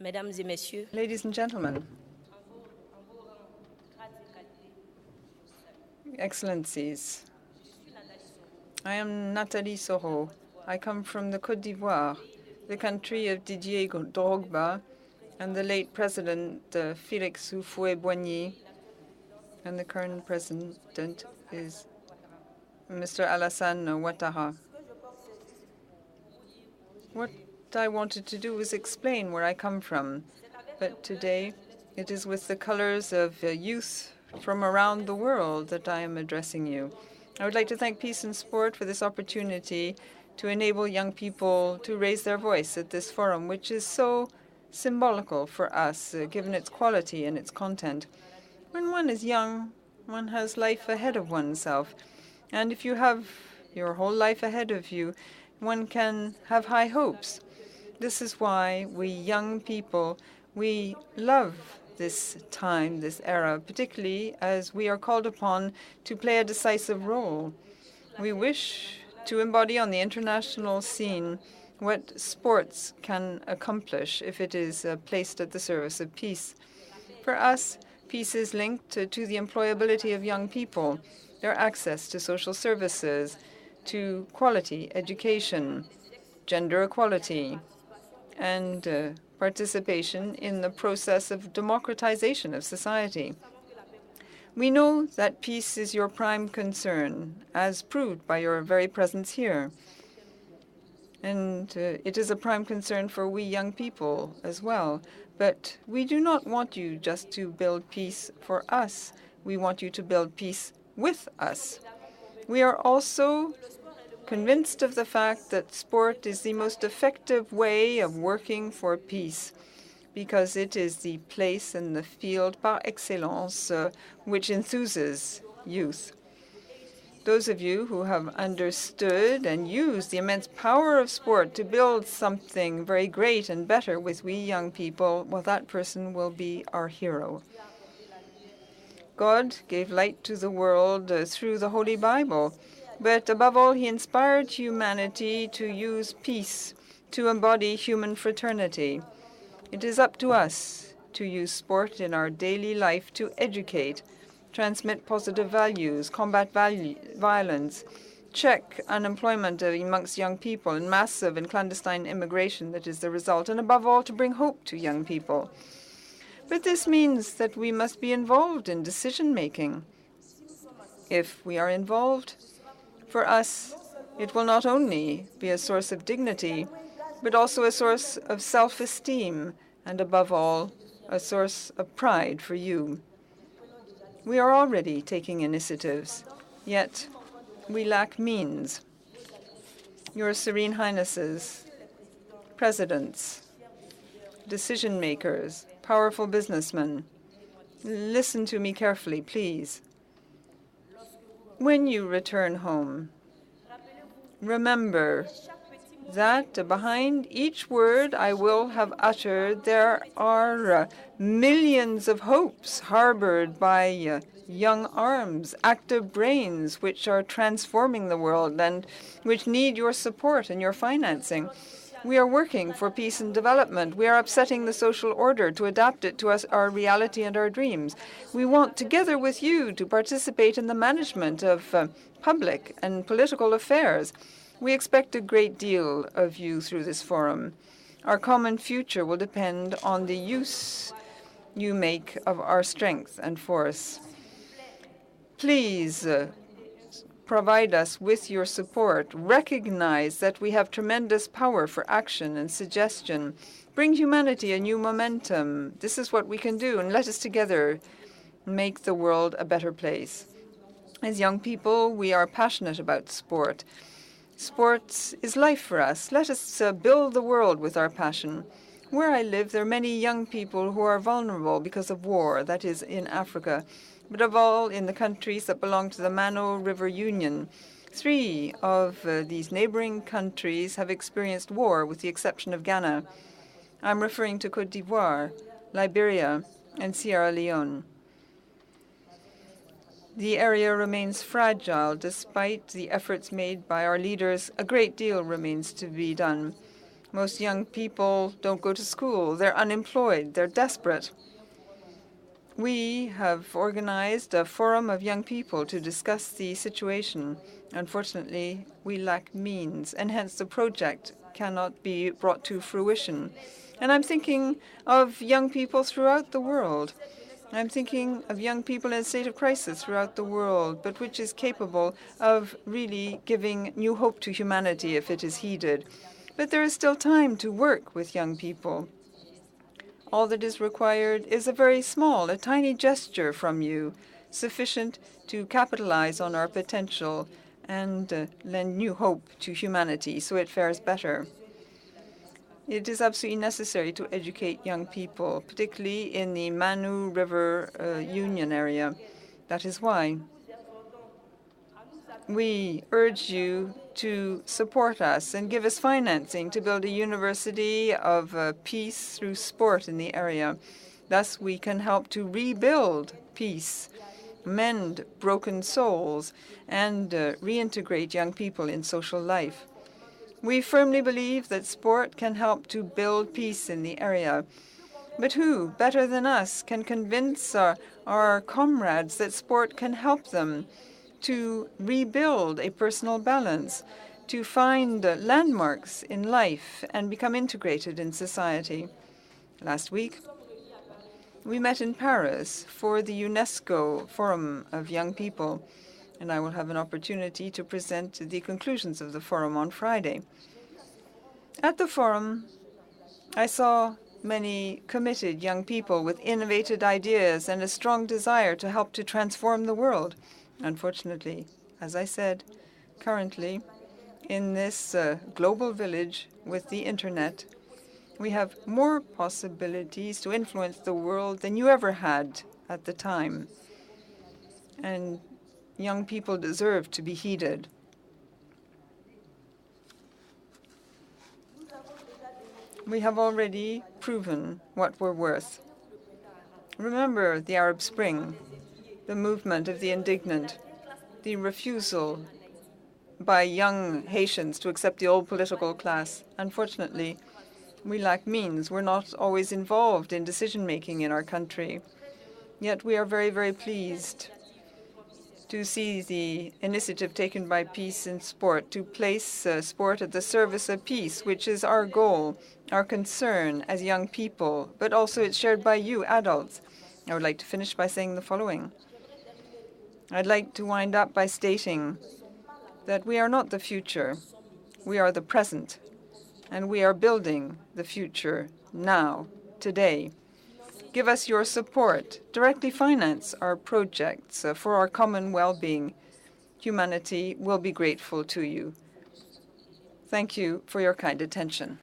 Mesdames et messieurs, Ladies and gentlemen, Excellencies, I am Nathalie SORO. I come from the Côte d'Ivoire, the country of Didier Drogba and the late President Félix Houphouët-Boigny, and the current President is Mr. Alassane Ouattara. What I wanted to do was explain where I come from, but today it is with the colors of youth from around the world that I am addressing you. I would like to thank Peace and Sport for this opportunity to enable young people to raise their voice at this forum, which is so symbolical for us, given its quality and its content. When one is young, one has life ahead of oneself. And if you have your whole life ahead of you, one can have high hopes. This is why we young people, we love this time, this era, particularly as we are called upon to play a decisive role. We wish to embody on the international scene what sports can accomplish if it is placed at the service of peace. For us, peace is linked to the employability of young people, their access to social services, to quality education, gender equality, and participation in the process of democratization of society. We know that peace is your prime concern, as proved by your very presence here. And it is a prime concern for we young people as well. But we do not want you just to build peace for us. We want you to build peace with us. We are also convinced of the fact that sport is the most effective way of working for peace, because it is the place and the field par excellence which enthuses youth. Those of you who have understood and used the immense power of sport to build something very great and better with we young people, well, that person will be our hero. God gave light to the world through the Holy Bible, but above all, he inspired humanity to use peace, to embody human fraternity. It is up to us to use sport in our daily life to educate, transmit positive values, combat violence, check unemployment amongst young people, and massive and clandestine immigration that is the result, and above all, to bring hope to young people. But this means that we must be involved in decision-making. If we are involved, for us, it will not only be a source of dignity, but also a source of self-esteem, and above all, a source of pride for you. We are already taking initiatives, yet we lack means. Your Serene Highnesses, presidents, decision-makers, powerful businessmen, listen to me carefully, please. When you return home, remember that behind each word I will have uttered, there are millions of hopes harbored by young arms, active brains, which are transforming the world and which need your support and your financing. We are working for peace and development. We are upsetting the social order to adapt it to our reality and our dreams. We want, together with you, to participate in the management of public and political affairs. We expect a great deal of you through this forum. Our common future will depend on the use you make of our strength and force. Please provide us with your support. Recognize that we have tremendous power for action and suggestion. Bring humanity a new momentum. This is what we can do, and let us together make the world a better place. As young people, we are passionate about sport. Sport is life for us. Let us build the world with our passion. Where I live, there are many young people who are vulnerable because of war, that is, in Africa, but of all in the countries that belong to the Mano River Union. 3 of these neighboring countries have experienced war, with the exception of Ghana. I'm referring to Côte d'Ivoire, Liberia, and Sierra Leone. The area remains fragile despite the efforts made by our leaders. A great deal remains to be done. Most young people don't go to school. They're unemployed. They're desperate. We have organized a forum of young people to discuss the situation. Unfortunately, we lack means, and hence the project cannot be brought to fruition. And I'm thinking of young people throughout the world. I'm thinking of young people in a state of crisis throughout the world, but which is capable of really giving new hope to humanity if it is heeded. But there is still time to work with young people. All that is required is a very small, a tiny gesture from you, sufficient to capitalize on our potential and lend new hope to humanity so it fares better. It is absolutely necessary to educate young people, particularly in the Manu River Union area. That is why we urge you to support us and give us financing to build a university of peace through sport in the area. Thus, we can help to rebuild peace, mend broken souls, and reintegrate young people in social life. We firmly believe that sport can help to build peace in the area. But who, better than us, can convince our comrades that sport can help them to rebuild a personal balance, to find landmarks in life and become integrated in society? Last week, we met in Paris for the UNESCO Forum of Young People, and I will have an opportunity to present the conclusions of the forum on Friday. At the forum, I saw many committed young people with innovative ideas and a strong desire to help to transform the world. Unfortunately, as I said, currently, in this global village with the Internet, we have more possibilities to influence the world than you ever had at the time. And young people deserve to be heeded. We have already proven what we're worth. Remember the Arab Spring, the movement of the indignant, the refusal by young Haitians to accept the old political class. Unfortunately, we lack means. We're not always involved in decision-making in our country. Yet we are very, very pleased to see the initiative taken by Peace in Sport to place sport at the service of peace, which is our goal, our concern as young people, but also it's shared by you, adults. I would like to finish by saying the following. I'd like to wind up by stating that we are not the future. We are the present, and we are building the future now, today. Give us your support. Directly finance our projects for our common well-being. Humanity will be grateful to you. Thank you for your kind attention.